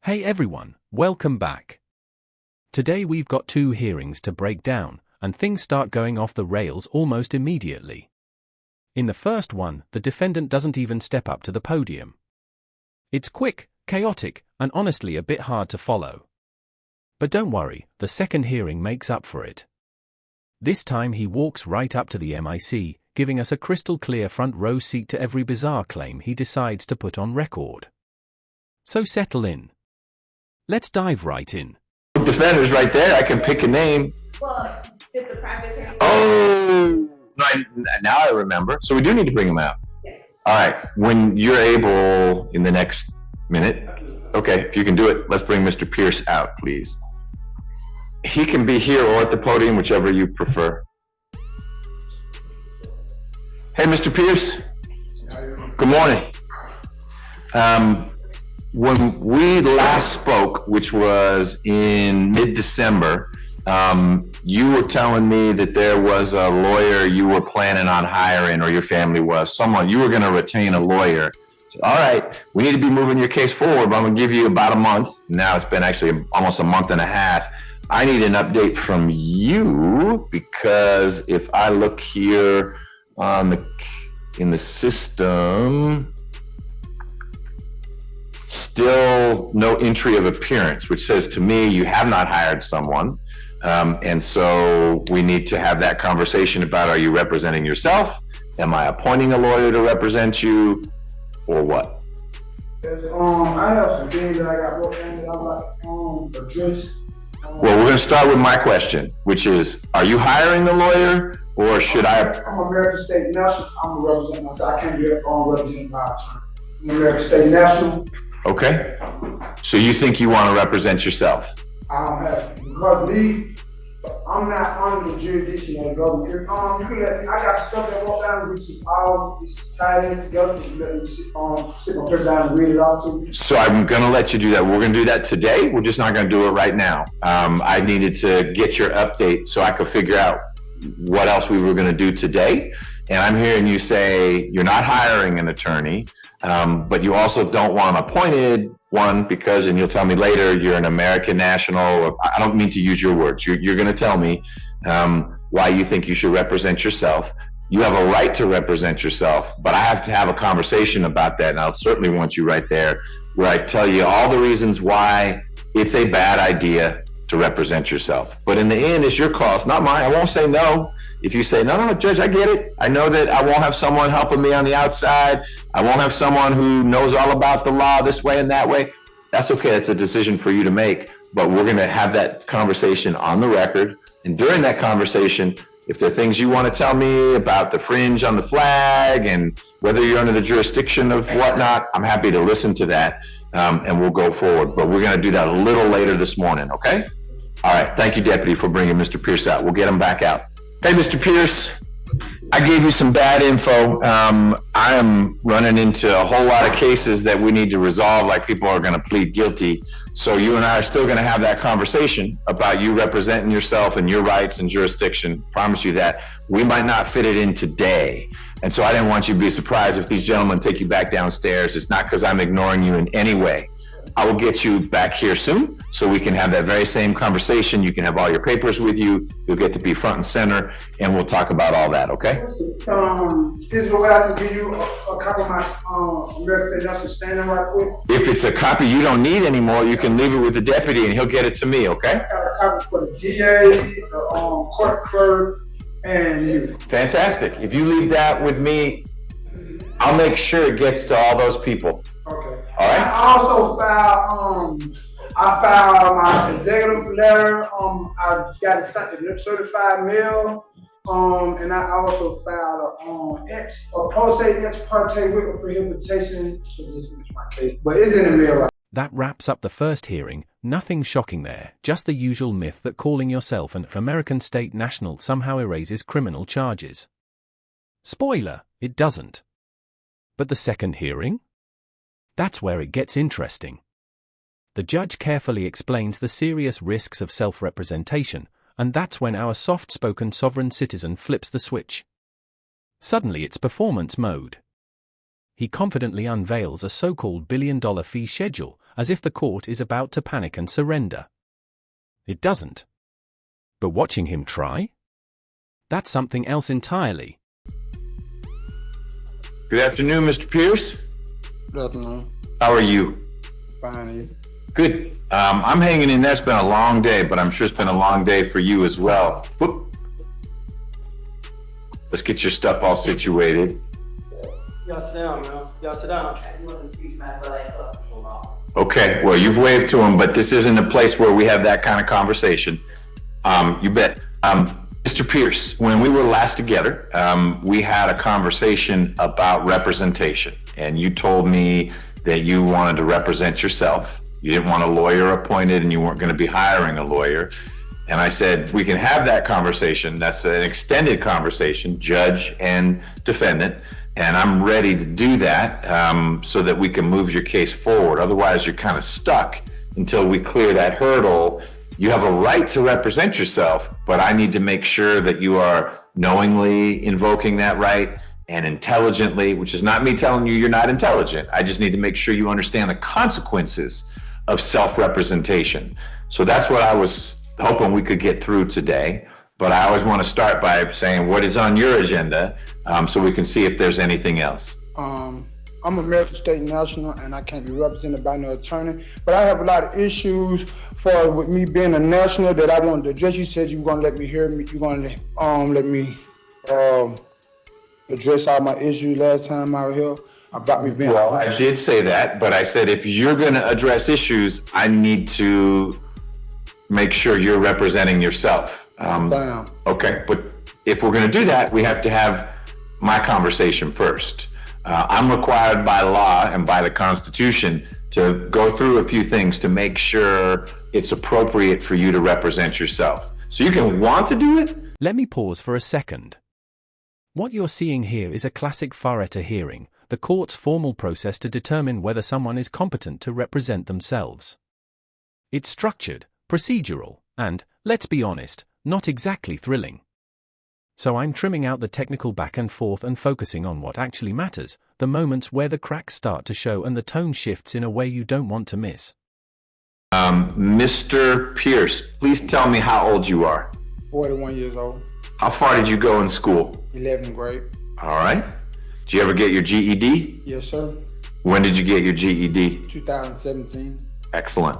Hey everyone, welcome back. Today we've got two hearings to break down, and things start going off the rails almost immediately. In the first one, the defendant doesn't even step up to the podium. It's quick, chaotic, and honestly a bit hard to follow. But don't worry, the second hearing makes up for it. This time he walks right up to the MIC, giving us a crystal clear front row seat to every bizarre claim he decides to put on record. So settle in. Let's dive right in. Defenders right there. I can pick a name. Well, did the private attorney? Oh, now I remember. So we do need to bring him out. Yes. All right. When you're able in the next minute. Okay, if you can do it, let's bring Mr. Pierce out, please. He can be here or at the podium, whichever you prefer. Hey, Mr. Pierce. Good morning. When we last spoke, which was in mid-December, you were telling me that there was a lawyer you were planning on hiring, or your family was, someone, you were going to retain a lawyer. So, all right, we need to be moving your case forward, but I'm going to give you about a month. Now it's been actually almost a month and a half. I need an update from you, because if I look here in the system, still no entry of appearance, which says to me you have not hired someone. And so we need to have that conversation about, are you representing yourself? Am I appointing a lawyer to represent you, or what? I have some things that I got wrote down that I'd like to address. Well, we're going to start with my question, which is, are you hiring a lawyer, or should I? I'm American State National. I'm a representative myself. I can't be represented by attorney. I'm American State National. Okay. So you think you want to represent yourself? I don't have to. Because I'm not under the jurisdiction of the government. You can let me, I got stuff that wrote down, which is all tied in together. You let me sit my place down and read it all to you. So I'm going to let you do that. We're going to do that today. We're just not going to do it right now. I needed to get your update so I could figure out what else we were going to do today. And I'm hearing you say you're not hiring an attorney, but you also don't want an appointed one because, and you'll tell me later, you're an American national. I don't mean to use your words. You're going to tell me why you think you should represent yourself. You have a right to represent yourself, but I have to have a conversation about that. And I'll certainly want you right there where I tell you all the reasons why it's a bad idea to represent yourself. But in the end, it's your call. It's not mine. I won't say no. If you say, no, Judge, I get it. I know that I won't have someone helping me on the outside. I won't have someone who knows all about the law this way and that way. That's okay. It's a decision for you to make. But we're going to have that conversation on the record. And during that conversation, if there are things you want to tell me about the fringe on the flag and whether you're under the jurisdiction of whatnot, I'm happy to listen to that, and we'll go forward. But we're going to do that a little later this morning, okay? All right. Thank you, Deputy, for bringing Mr. Pierce out. We'll get him back out. Hey, Mr. Pierce, I gave you some bad info. I am running into a whole lot of cases that we need to resolve, like people are going to plead guilty. So you and I are still going to have that conversation about you representing yourself and your rights and jurisdiction. Promise you that. We might not fit it in today. And so I didn't want you to be surprised if these gentlemen take you back downstairs. It's not because I'm ignoring you in any way. I will get you back here soon so we can have that very same conversation. You can have all your papers with you. You'll get to be front and center, and we'll talk about all that, okay? Is there a way I can give you a copy of my American State National standing right quick? If it's a copy you don't need anymore, you can leave it with the deputy, and he'll get it to me, okay? I got a copy for the DA, the court clerk, and you. Fantastic. If you leave that with me, I'll make sure it gets to all those people. Okay. All right. I also filed my executive letter. I got it certified mail. And I also filed a pro se ex parte written prohibition to dismiss my case. But it's in the mail right. That wraps up the first hearing. Nothing shocking there, just the usual myth that calling yourself an American State National somehow erases criminal charges. Spoiler, it doesn't. But the second hearing? That's where it gets interesting. The judge carefully explains the serious risks of self-representation, and that's when our soft-spoken sovereign citizen flips the switch. Suddenly it's performance mode. He confidently unveils a so-called billion-dollar fee schedule as if the court is about to panic and surrender. It doesn't. But watching him try? That's something else entirely. Good afternoon, Mr. Pierce. Good afternoon. How are you? Fine. Good. I'm hanging in there. It's been a long day, but I'm sure it's been a long day for you as well. Whoop. Let's get your stuff all situated. Y'all sit down, man. Y'all sit down. Okay, well, you've waved to him, but this isn't a place where we have that kind of conversation. You bet. Mr. Pierce, when we were last together, we had a conversation about representation, and you told me that you wanted to represent yourself. You didn't want a lawyer appointed, and you weren't going to be hiring a lawyer. And I said, we can have that conversation. That's an extended conversation, judge and defendant. And I'm ready to do that so that we can move your case forward. Otherwise, you're kind of stuck until we clear that hurdle. You have a right to represent yourself, but I need to make sure that you are knowingly invoking that right and intelligently, which is not me telling you you're not intelligent. I just need to make sure you understand the consequences of self-representation. So that's what I was hoping we could get through today. But I always want to start by saying what is on your agenda so we can see if there's anything else. I'm American State National, and I can't be represented by no attorney. But I have a lot of issues for with me being a national that I wanted to address. You said you were going to let me hear me. You're going to let me address all my issues last time I was here about me being. Well, I did say that, but I said if you're going to address issues, I need to make sure you're representing yourself. Okay, but if we're going to do that, we have to have my conversation first. I'm required by law and by the Constitution to go through a few things to make sure it's appropriate for you to represent yourself. So you can want to do it. Let me pause for a second. What you're seeing here is a classic Faretta hearing, the court's formal process to determine whether someone is competent to represent themselves. It's structured, procedural, and, let's be honest, not exactly thrilling. So I'm trimming out the technical back and forth and focusing on what actually matters, the moments where the cracks start to show and the tone shifts in a way you don't want to miss. Mr. Pierce, please tell me how old you are. 41 years old. How far did you go in school? 11th grade. All right. Did you ever get your GED? Yes, sir. When did you get your GED? 2017. Excellent.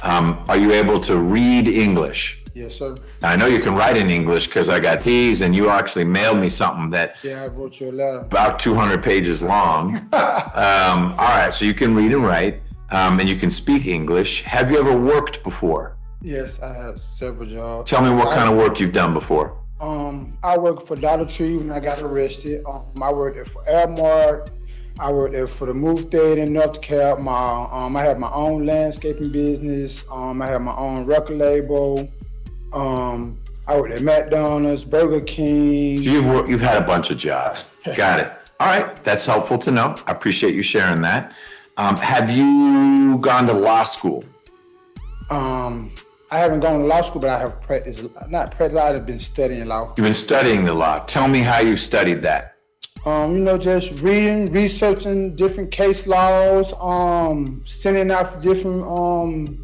Are you able to read English? Yes, sir. Now, I know you can write in English because I got these and you actually mailed me something that Yeah, I wrote you a letter. about 200 pages long. All right, so you can read and write and you can speak English. Have you ever worked before? Yes, I had several jobs. Tell me what kind of work you've done before. I worked for Dollar Tree when I got arrested. I worked there for Airmark. I worked there for the Move Theater in North Carolina. I had my own landscaping business. I had my own record label. I worked at McDonald's, Burger King. You've had a bunch of jobs. Got it. All right, that's helpful to know. I appreciate you sharing that. Have you gone to law school? I haven't gone to law school, but I have practiced, not practiced, I've been studying law. You've been studying the law. Tell me how you studied that. Just reading, researching different case laws, sending out different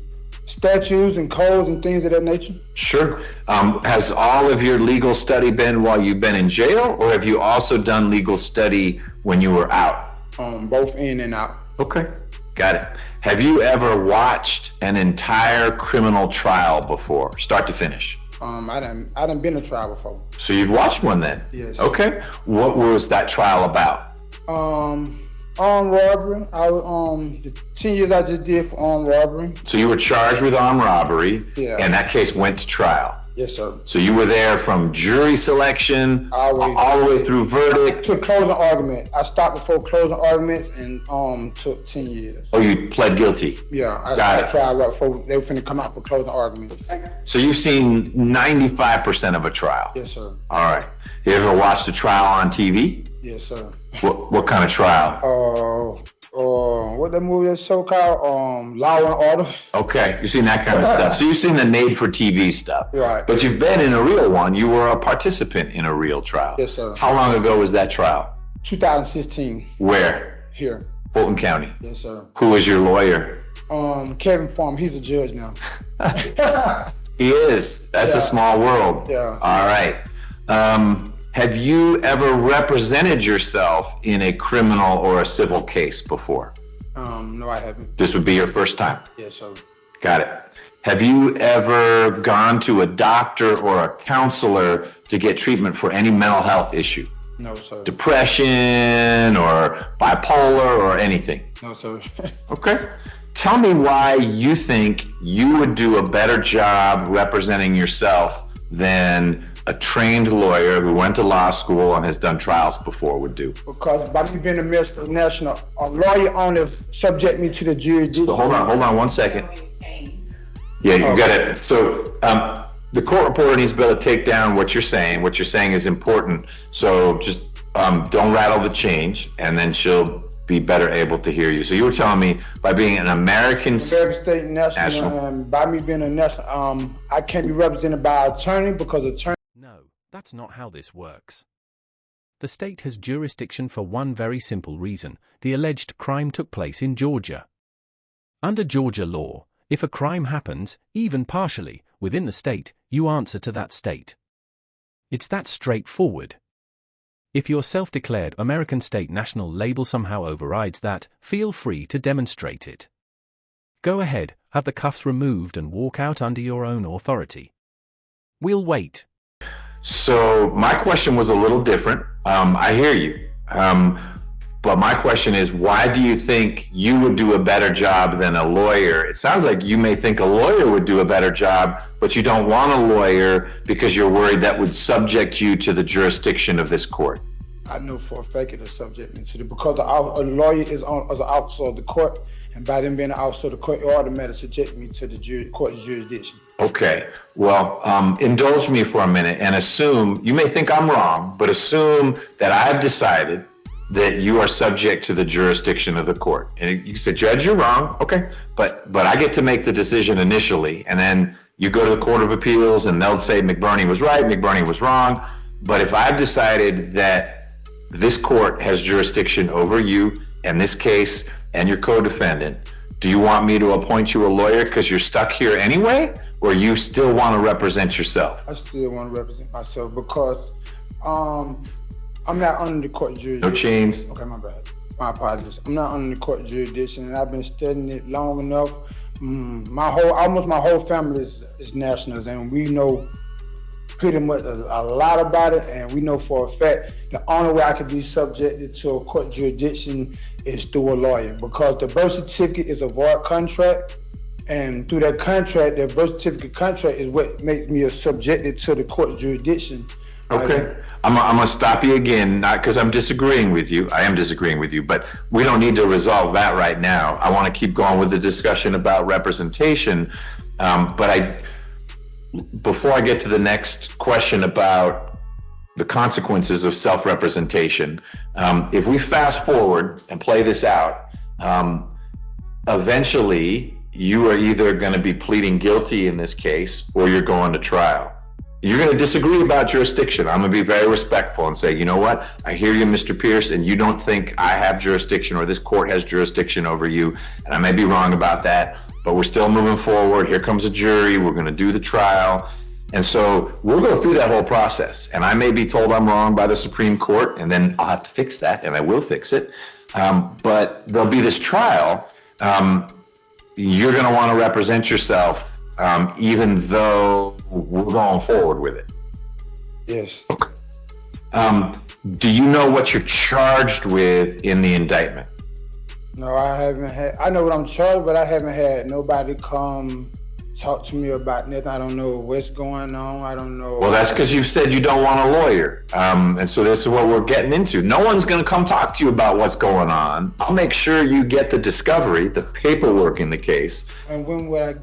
statutes and codes and things of that nature. Sure. Has all of your legal study been while you've been in jail, or have you also done legal study when you were out? Both in and out. Okay, got it. Have you ever watched an entire criminal trial before, start to finish? I done been to trial before. So you've watched one then? Yes. Okay. What was that trial about? Armed robbery. The 10 years I just did for armed robbery. So you were charged with armed robbery, Yeah. and that case went to trial. Yes, sir. So you were there from jury selection all the way through verdict. To closing argument. I stopped before closing arguments and took 10 years. Oh, you pled guilty. Yeah, I Got it. tried right before they were finna come out for closing argument. So you've seen 95% of a trial. Yes, sir. All right. You ever watched a trial on TV? Yes, sir. What kind of trial? What that movie that's so called? Law and Order. Okay, you've seen that kind of stuff. So you've seen the made-for-TV stuff. Right. But you've been in a real one. You were a participant in a real trial. Yes, sir. How long ago was that trial? 2016. Where? Here. Fulton County. Yes, sir. Who is your lawyer? Kevin Farm, he's a judge now. He is. That's a small world. Yeah. All right. Have you ever represented yourself in a criminal or a civil case before? No, I haven't. This would be your first time. Yes, sir. Got it. Have you ever gone to a doctor or a counselor to get treatment for any mental health issue? No, sir. Depression or bipolar or anything? No, sir. Okay. Tell me why you think you would do a better job representing yourself than a trained lawyer who went to law school and has done trials before would do. Because by me being a misconceptional, a lawyer only subject me to the jurisdiction. So hold on 1 second. Yeah, you got it. So the court reporter needs to be able to take down what you're saying. What you're saying is important. So just don't rattle the change, and then she'll be better able to hear you. So you were telling me by being an American state national, and by me being a national, I can't be represented by an attorney because attorney. No, that's not how this works. The state has jurisdiction for one very simple reason: the alleged crime took place in Georgia. Under Georgia law, if a crime happens, even partially, within the state, you answer to that state. It's that straightforward. If your self-declared American state national label somehow overrides that, feel free to demonstrate it. Go ahead, have the cuffs removed and walk out under your own authority. We'll wait. So my question was a little different. I hear you. But my question is, why do you think you would do a better job than a lawyer? It sounds like you may think a lawyer would do a better job, but you don't want a lawyer because you're worried that would subject you to the jurisdiction of this court. I know for a fact it is subject me to the, because a lawyer is as an officer of the court, and by them being an officer of the court, it automatically subject me to the court's jurisdiction. Okay, well, indulge me for a minute and assume, you may think I'm wrong, but assume that I've decided that you are subject to the jurisdiction of the court. And you say, Judge, you're wrong. Okay, but I get to make the decision initially, and then you go to the Court of Appeals and they'll say McBurney was right, McBurney was wrong. But if I've decided that this court has jurisdiction over you and this case and your co-defendant, do you want me to appoint you a lawyer because you're stuck here anyway, or you still want to represent yourself? I still want to represent myself because I'm not under the court jurisdiction. No chains. Okay, my bad. My apologies. I'm not under the court jurisdiction, and I've been studying it long enough. Almost my whole family is nationals, and we know pretty much a lot about it, and we know for a fact the only way I could be subjected to a court jurisdiction is through a lawyer, because the birth certificate is a void contract, and through that contract, the birth certificate contract is what makes me subjected to the court jurisdiction. Okay, I'm gonna stop you again, not because I'm disagreeing with you. I am disagreeing with you, but we don't need to resolve that right now. I want to keep going with the discussion about representation, before I get to the next question about the consequences of self-representation, if we fast forward and play this out, eventually you are either going to be pleading guilty in this case or you're going to trial. You're going to disagree about jurisdiction. I'm going to be very respectful and say, you know what? I hear you, Mr. Pierce, and you don't think I have jurisdiction or this court has jurisdiction over you. And I may be wrong about that, but we're still moving forward. Here comes a jury. We're going to do the trial. And so we'll go through that whole process. And I may be told I'm wrong by the Supreme Court, and then I'll have to fix that, and I will fix it. But there'll be this trial. You're going to want to represent yourself even though we're going forward with it. Yes. Okay. Do you know what you're charged with in the indictment? No, I haven't had. I know what I'm charged, but I haven't had nobody come talk to me about nothing. I don't know what's going on. I don't know. Well, that's because you said you don't want a lawyer. And so this is what we're getting into. No one's going to come talk to you about what's going on. I'll make sure you get the discovery, the paperwork in the case. And when would I?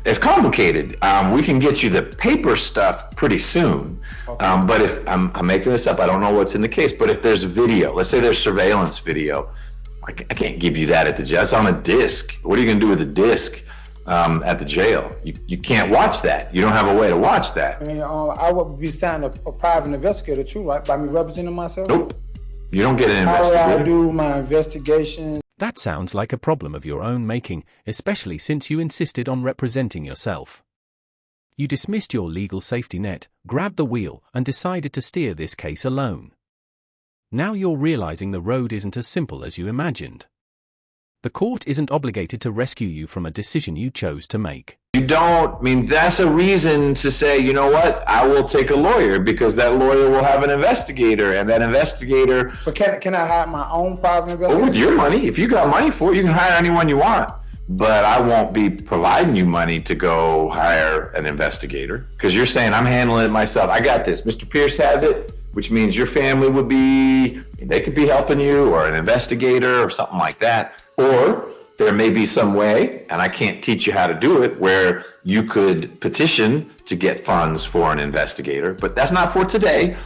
It's complicated. We can get you the paper stuff pretty soon. Okay. But if I'm making this up, I don't know what's in the case. But if there's video, let's say there's surveillance video, I can't give you that at the jail. That's on a disc. What are you going to do with a disc at the jail? You can't watch that. You don't have a way to watch that. I mean, I would be signing a private investigator too, right? By me representing myself? Nope. You don't get an How would I investigator. do my investigation? That sounds like a problem of your own making, especially since you insisted on representing yourself. You dismissed your legal safety net, grabbed the wheel, and decided to steer this case alone. Now you're realizing the road isn't as simple as you imagined. The court isn't obligated to rescue you from a decision you chose to make. You don't, I mean, that's a reason to say, you know what, I will take a lawyer because that lawyer will have an investigator, and that investigator, But can I hire my own private investigator? with your money, if you got money for it, you can hire anyone you want. But I won't be providing you money to go hire an investigator because you're saying I'm handling it myself. I got this. Mr. Pierce has it, which means your family would be, they could be helping you, or an investigator or something like that. Or there may be some way, and I can't teach you how to do it, where you could petition to get funds for an investigator, but that's not for today.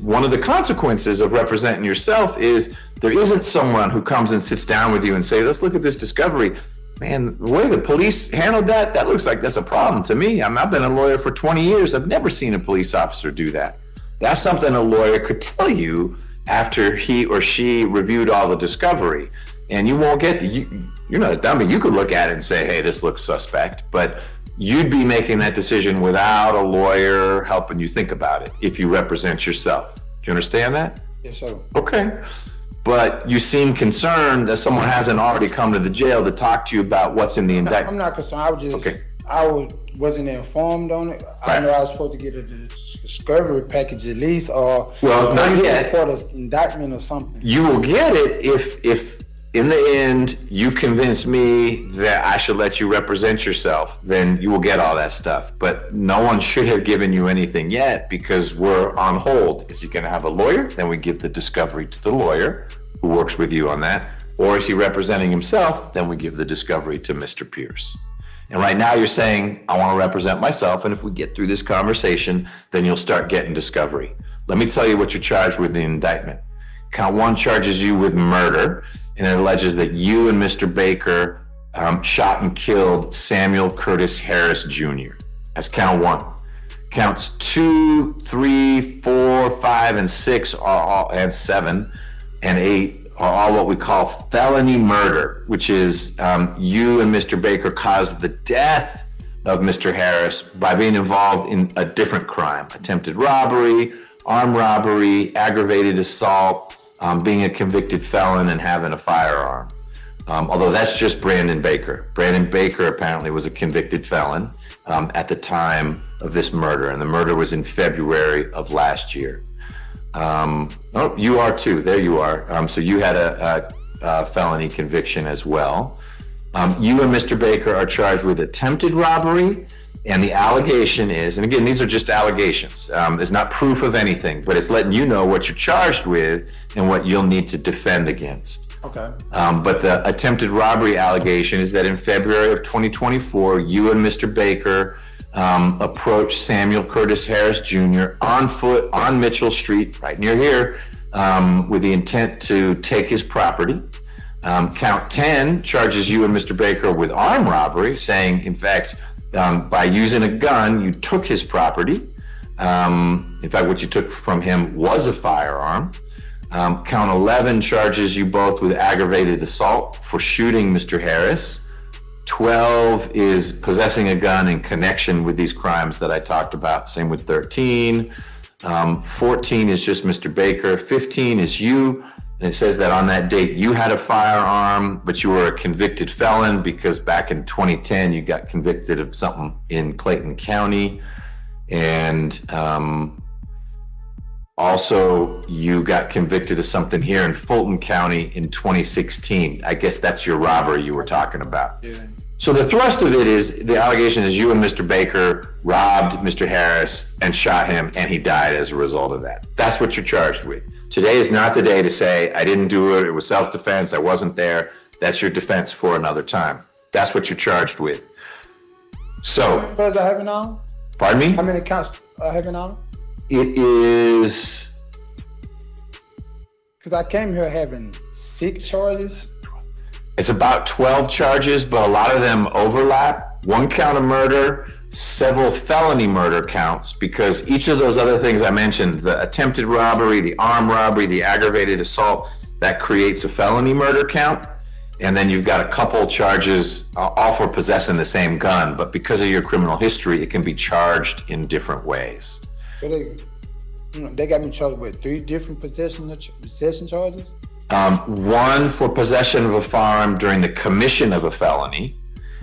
One of the consequences of representing yourself is there isn't someone who comes and sits down with you and say, let's look at this discovery. Man, the way the police handled that looks like that's a problem to me. I've been a lawyer for 20 years. I've never seen a police officer do that. That's something a lawyer could tell you after he or she reviewed all the discovery. And you won't get you're not a dummy. You could look at it and say, hey, this looks suspect, but you'd be making that decision without a lawyer helping you think about it if you represent yourself. Do you understand that? Yes, sir. Okay. But you seem concerned that someone hasn't already come to the jail to talk to you about what's in the I'm indictment. not concerned. I was just, Okay. wasn't informed on it. I Right. know I was supposed to get a discovery package at least, or Well, not maybe yet. report an indictment or something. You will get it if in the end you convince me that I should let you represent yourself, then you will get all that stuff. But no one should have given you anything yet because we're on hold. Is he going to have a lawyer? Then we give the discovery to the lawyer who works with you on that. Or is he representing himself? Then we give the discovery to Mr. Pierce. And right now you're saying, I want to represent myself. And if we get through this conversation, then you'll start getting discovery. Let me tell you what you're charged with in the indictment. Count 1 charges you with murder, and it alleges that you and Mr. Baker shot and killed Samuel Curtis Harris Jr. That's count 1. Counts 2, 3, 4, 5, and 6 are all, and 7 and 8 are all what we call felony murder, which is you and Mr. Baker caused the death of Mr. Harris by being involved in a different crime: attempted robbery, armed robbery, aggravated assault, being a convicted felon, and having a firearm. Although that's just Brandon Baker. Brandon Baker apparently was a convicted felon at the time of this murder, and the murder was in February of last year. Oh, you are too. There you are. So you had a felony conviction as well. You and Mr. Baker are charged with attempted robbery, and the allegation is, and again, these are just allegations. It's not proof of anything, but it's letting you know what you're charged with and what you'll need to defend against. Okay. But the attempted robbery allegation is that in February of 2024, you and Mr. Baker approached Samuel Curtis Harris Jr. on foot on Mitchell Street, right near here, with the intent to take his property. Count 10 charges you and Mr. Baker with armed robbery, saying, in fact, by using a gun, you took his property. In fact, what you took from him was a firearm. Count 11 charges you both with aggravated assault for shooting Mr. Harris. 12 is possessing a gun in connection with these crimes that I talked about. Same with 13. 14 is just Mr. Baker. 15 is you. And it says that on that date you had a firearm, but you were a convicted felon because back in 2010 you got convicted of something in Clayton County. And also you got convicted of something here in Fulton County in 2016. I guess that's your robbery you were talking about. Yeah. So the thrust of it is, the allegation is you and Mr. Baker robbed Mr. Harris and shot him, and he died as a result of that. That's what you're charged with. Today is not the day to say, I didn't do it, it was self-defense, I wasn't there. That's your defense for another time. That's what you're charged with. So, Because I have it now? pardon me? How many counts I have it now? It is, Because I came here having 6 charges. it's about 12 charges, but a lot of them overlap. 1 count of murder, several felony murder counts, because each of those other things I mentioned, the attempted robbery, the armed robbery, the aggravated assault, that creates a felony murder count. And then you've got a couple charges, all for possessing the same gun, but because of your criminal history, it can be charged in different ways. But they got me charged with 3 different possession charges? One for possession of a firearm during the commission of a felony,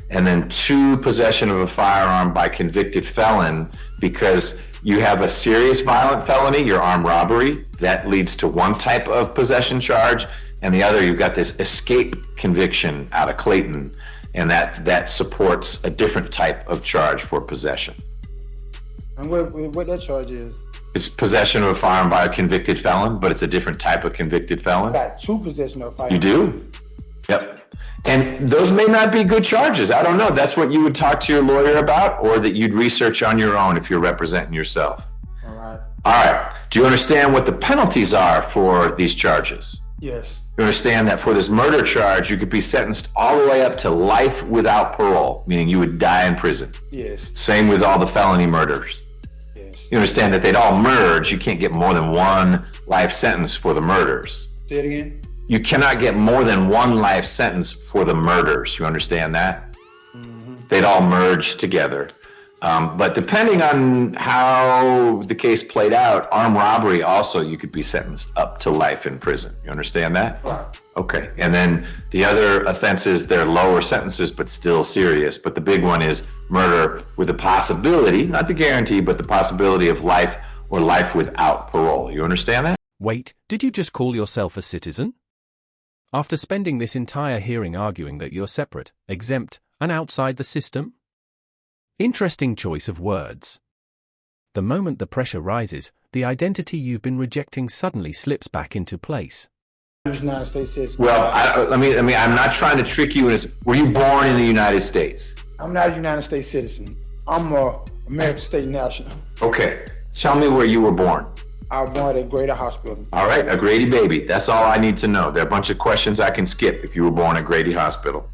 and then 2 possession of a firearm by convicted felon, because you have a serious violent felony, your armed robbery, that leads to one type of possession charge, and the other, you've got this escape conviction out of Clayton, and that supports a different type of charge for possession. And what that charge is? It's possession of a firearm by a convicted felon, but it's a different type of convicted felon. I got 2 possession of firearms. You do? Yep. And those may not be good charges. I don't know. That's what you would talk to your lawyer about, or that you'd research on your own if you're representing yourself. All right. All right. Do you understand what the penalties are for these charges? Yes. You understand that for this murder charge, you could be sentenced all the way up to life without parole, meaning you would die in prison. Yes. Same with all the felony murders. Yes. You understand that they'd all merge. You can't get more than 1 life sentence for the murders. Say it again? You cannot get more than 1 life sentence for the murders. You understand that? Mm-hmm. They'd all merge together. But depending on how the case played out, armed robbery also, you could be sentenced up to life in prison. You understand that? Right. Okay. And then the other offenses, they're lower sentences, but still serious. But the big one is murder with the possibility, not the guarantee, but the possibility of life or life without parole. You understand that? Wait, did you just call yourself a citizen? After spending this entire hearing arguing that you're separate, exempt, and outside the system? Interesting choice of words. The moment the pressure rises, the identity you've been rejecting suddenly slips back into place. United States citizen. Well, I'm not trying to trick you. Were you born in the United States? I'm not a United States citizen. I'm a American state national. Okay. Tell me where you were born. I was born at a Grady Hospital. All right, a Grady baby. That's all I need to know. There are a bunch of questions I can skip if you were born at Grady Hospital.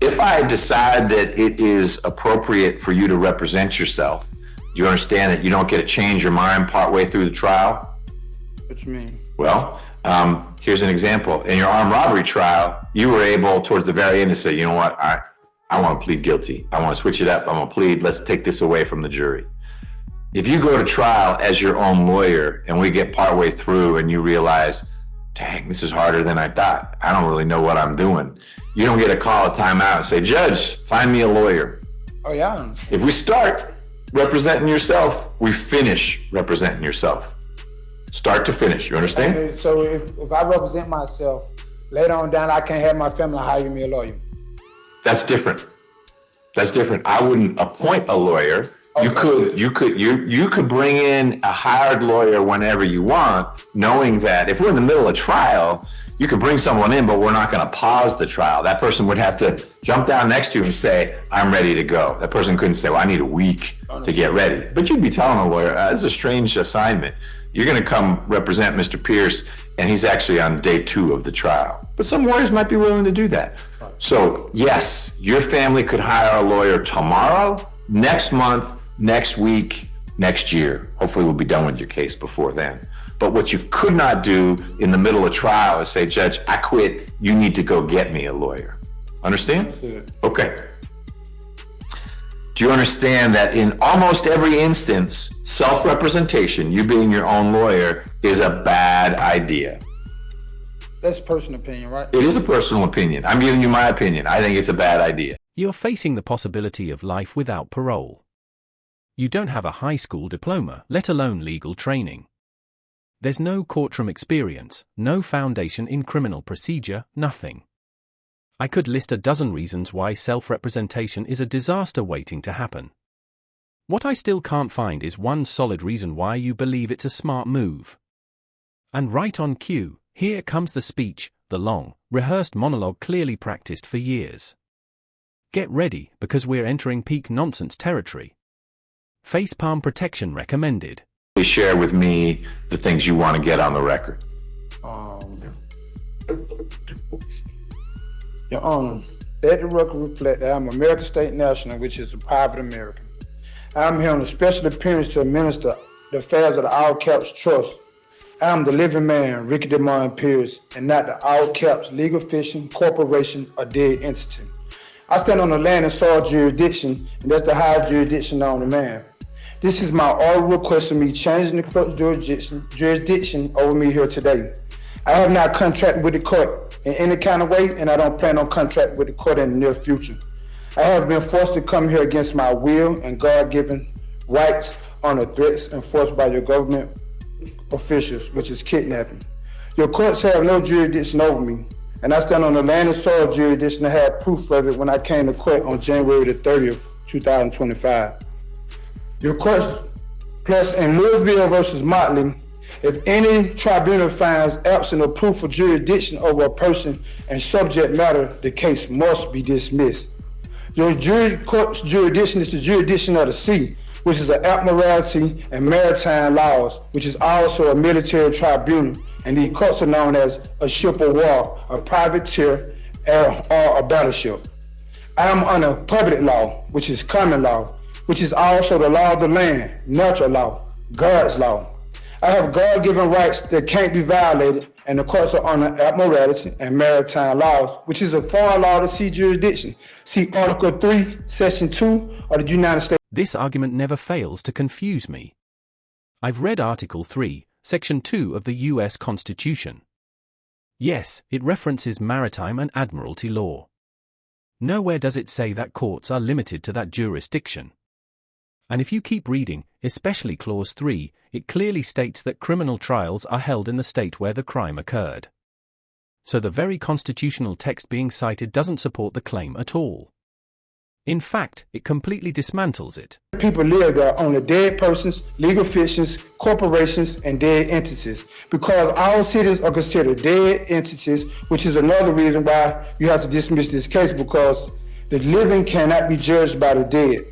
If I decide that it is appropriate for you to represent yourself, do you understand that you don't get to change your mind partway through the trial? What you mean? Well, here's an example. In your armed robbery trial, you were able towards the very end to say, you know what, I want to plead guilty. I want to switch it up. I'm going to plead. Let's take this away from the jury. If you go to trial as your own lawyer and we get partway through and you realize, dang, this is harder than I thought. I don't really know what I'm doing. You don't get a call, a timeout, and say, Judge, find me a lawyer. Oh, yeah. If we start representing yourself, we finish representing yourself. Start to finish, you understand? Okay, so if I represent myself, later on down, I can't have my family hire me a lawyer. That's different. That's different. I wouldn't appoint a lawyer. Okay. You could bring in a hired lawyer whenever you want, knowing that if we're in the middle of trial, you could bring someone in, but we're not going to pause the trial. That person would have to jump down next to you and say, I'm ready to go. That person couldn't say, well, I need a week to get ready. But you'd be telling a lawyer, this is a strange assignment. You're going to come represent Mr. Pierce, and he's actually on day 2 of the trial. But some lawyers might be willing to do that. So yes, your family could hire a lawyer tomorrow, next month, next week, next year. Hopefully we'll be done with your case before then. But what you could not do in the middle of trial is say, Judge, I quit. You need to go get me a lawyer. Understand? Okay. Do you understand that in almost every instance, self-representation, you being your own lawyer, is a bad idea? That's personal opinion, right? It is a personal opinion. I'm giving you my opinion. I think it's a bad idea. You're facing the possibility of life without parole. You don't have a high school diploma, let alone legal training. There's no courtroom experience, no foundation in criminal procedure, nothing. I could list a dozen reasons why self-representation is a disaster waiting to happen. What I still can't find is one solid reason why you believe it's a smart move. And right on cue, here comes the speech, the long, rehearsed monologue clearly practiced for years. Get ready, because we're entering peak nonsense territory. Facepalm protection recommended. Please share with me the things you want to get on the record. Your Honor, Let the record reflect that I am American State National, which is a private American. I am here on a special appearance to administer the affairs of the All Caps Trust. I am the living man, Ricky DeMond Pierce, and not the All Caps legal fiction, corporation, or dead entity. I stand on the land and soil jurisdiction, and that's the highest jurisdiction on the man. This is my oral request of me changing the court's jurisdiction over me here today. I have not contracted with the court in any kind of way, and I don't plan on contracting with the court in the near future. I have been forced to come here against my will and God-given rights under threats enforced by your government officials, which is kidnapping. Your courts have no jurisdiction over me, and I stand on the land and soil jurisdiction to have proof of it when I came to court on January the 30th, 2025. Your courts, plus in Louisville versus Motley, if any tribunal finds absent of proof of jurisdiction over a person and subject matter, the case must be dismissed. Your court's jurisdiction is the jurisdiction of the sea, which is the Admiralty and Maritime Laws, which is also a military tribunal, and these courts are known as a ship of war, a privateer, or a battleship. I am under public law, which is common law, which is also the law of the land, natural law, God's law. I have God-given rights that can't be violated, and the courts are under Admiralty and Maritime Laws, which is a foreign law to sea jurisdiction. See Article 3, Section 2 of the United States. This argument never fails to confuse me. I've read Article 3, Section 2 of the U.S. Constitution. Yes, it references maritime and admiralty law. Nowhere does it say that courts are limited to that jurisdiction. And if you keep reading, especially Clause 3, it clearly states that criminal trials are held in the state where the crime occurred. So the very constitutional text being cited doesn't support the claim at all. In fact, it completely dismantles it. People live there on the dead persons, legal fictions, corporations, and dead entities, because all cities are considered dead entities, which is another reason why you have to dismiss this case, because the living cannot be judged by the dead.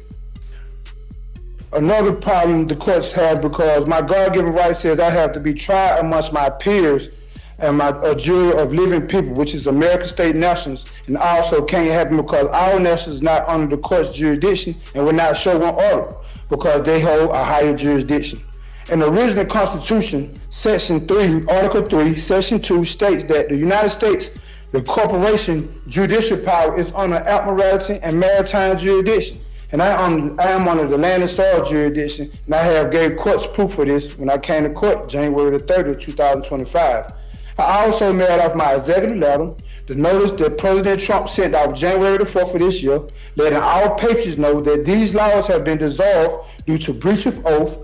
Another problem the courts have, because my God-given right says I have to be tried amongst my peers and a jury of living people, which is American State Nationals, and also can't happen because our nationals is not under the court's jurisdiction and will not show one order because they hold a higher jurisdiction. In the original Constitution, Section 3, Article 3, Section 2 states that the United States, the corporation judicial power is under Admiralty and Maritime jurisdiction. And I am under the land and soil jurisdiction, and I have gave courts proof for this when I came to court January the 30th, 2025. I also mailed off my executive letter, the notice that President Trump sent out January the 4th of this year, letting all patriots know that these laws have been dissolved due to breach of oath,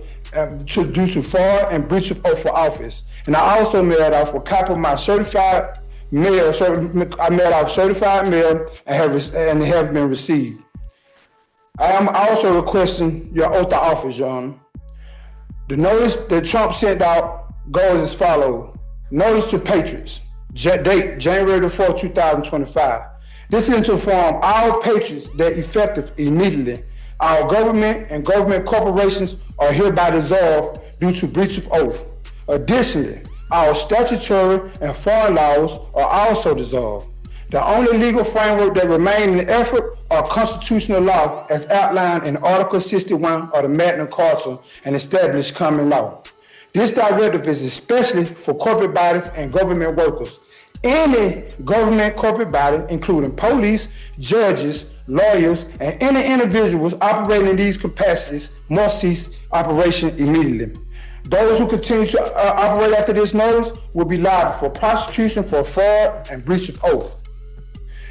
due to fraud and breach of oath for office. And I also mailed off a copy of my certified mail. I mailed off certified mail and have been received. I am also requesting your oath of office, Your Honor. The notice that Trump sent out goes as follows. Notice to patriots, date January the 4th, 2025. This is to inform all patriots that effective immediately, our government and government corporations are hereby dissolved due to breach of oath. Additionally, our statutory and foreign laws are also dissolved. The only legal framework that remain in effort are constitutional law as outlined in Article 61 of the Magna Carta and established common law. This directive is especially for corporate bodies and government workers. Any government corporate body, including police, judges, lawyers, and any individuals operating in these capacities must cease operation immediately. Those who continue to operate after this notice will be liable for prosecution for fraud and breach of oath.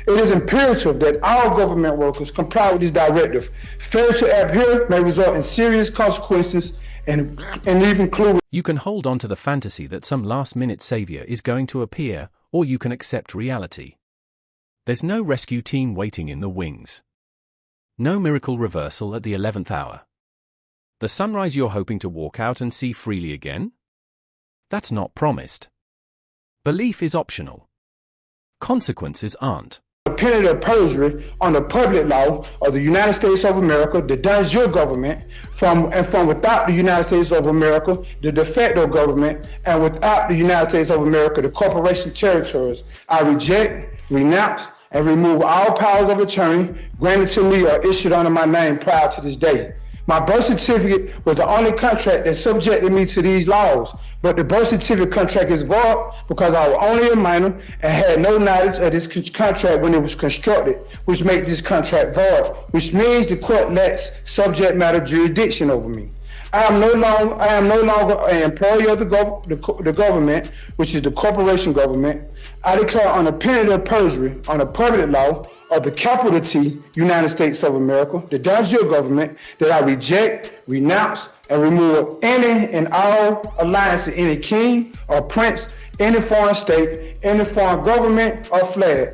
It is imperative that all government workers comply with this directive. Failure to adhere may result in serious consequences and even include. You can hold on to the fantasy that some last-minute savior is going to appear, or you can accept reality. There's no rescue team waiting in the wings. No miracle reversal at the 11th hour. The sunrise you're hoping to walk out and see freely again? That's not promised. Belief is optional. Consequences aren't. Penalty of perjury under public law of the United States of America that does your government from without the United States of America, the de facto government, and without the United States of America, the corporation territories. I reject, renounce, and remove all powers of attorney granted to me or issued under my name prior to this day. My birth certificate was the only contract that subjected me to these laws, but the birth certificate contract is void because I was only a minor and had no knowledge of this contract when it was constructed, which makes this contract void, which means the court lacks subject matter jurisdiction over me. I am no longer an employee of the government, which is the corporation government. I declare on the penalty of perjury, on the public law of the capital T, United States of America, the de jure government, that I reject, renounce, and remove any and all alliance to any king or prince, any foreign state, any foreign government or flag.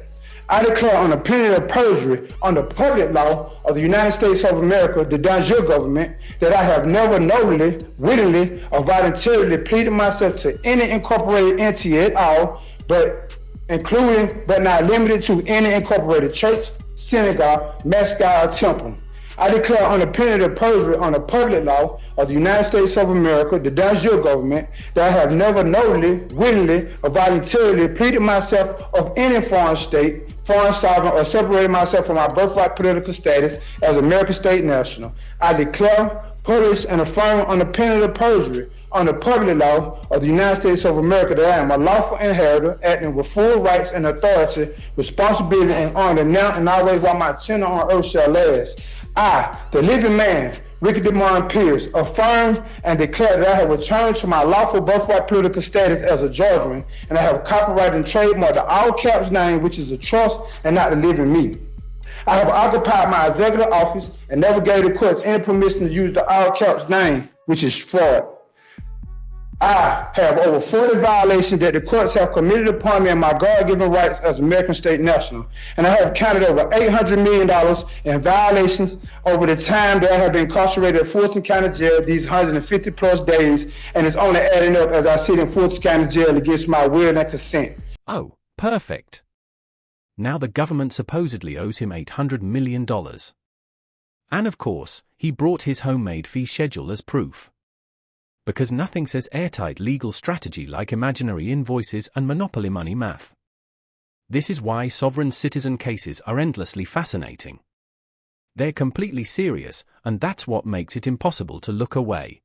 I declare on the penalty of perjury on the public law of the United States of America, the de jure government, that I have never knowingly, wittingly, or voluntarily pleaded myself to any incorporated entity at all, but including but not limited to any incorporated church, synagogue, mascot, or temple. I declare on the penalty of perjury on the public law of the United States of America, the de jure government, that I have never knowingly, wittingly, or voluntarily pleaded myself of any foreign state, foreign sovereign, or separated myself from my birthright political status as American state national. I declare, publish, and affirm on the penalty of perjury on the public law of the United States of America that I am a lawful inheritor, acting with full rights and authority, responsibility, and honor now and always while my tenure on earth shall last. I, the living man, Ricky DeMond Pierce, affirm and declare that I have returned to my lawful birthright political status as a Georgian, and I have copyrighted and trademarked the all caps name, which is a trust and not the living me. I have occupied my executive office and never gave the courts any permission to use the all caps name, which is fraud. I have over 40 violations that the courts have committed upon me and my God-given rights as American state national. And I have counted over $800 million in violations over the time that I have been incarcerated at Fulton County Jail these 150 plus days, and it's only adding up as I sit in Fulton County Jail against my will and consent. Oh, perfect. Now the government supposedly owes him $800 million. And of course, he brought his homemade fee schedule as proof. Because nothing says airtight legal strategy like imaginary invoices and monopoly money math. This is why sovereign citizen cases are endlessly fascinating. They're completely serious, and that's what makes it impossible to look away.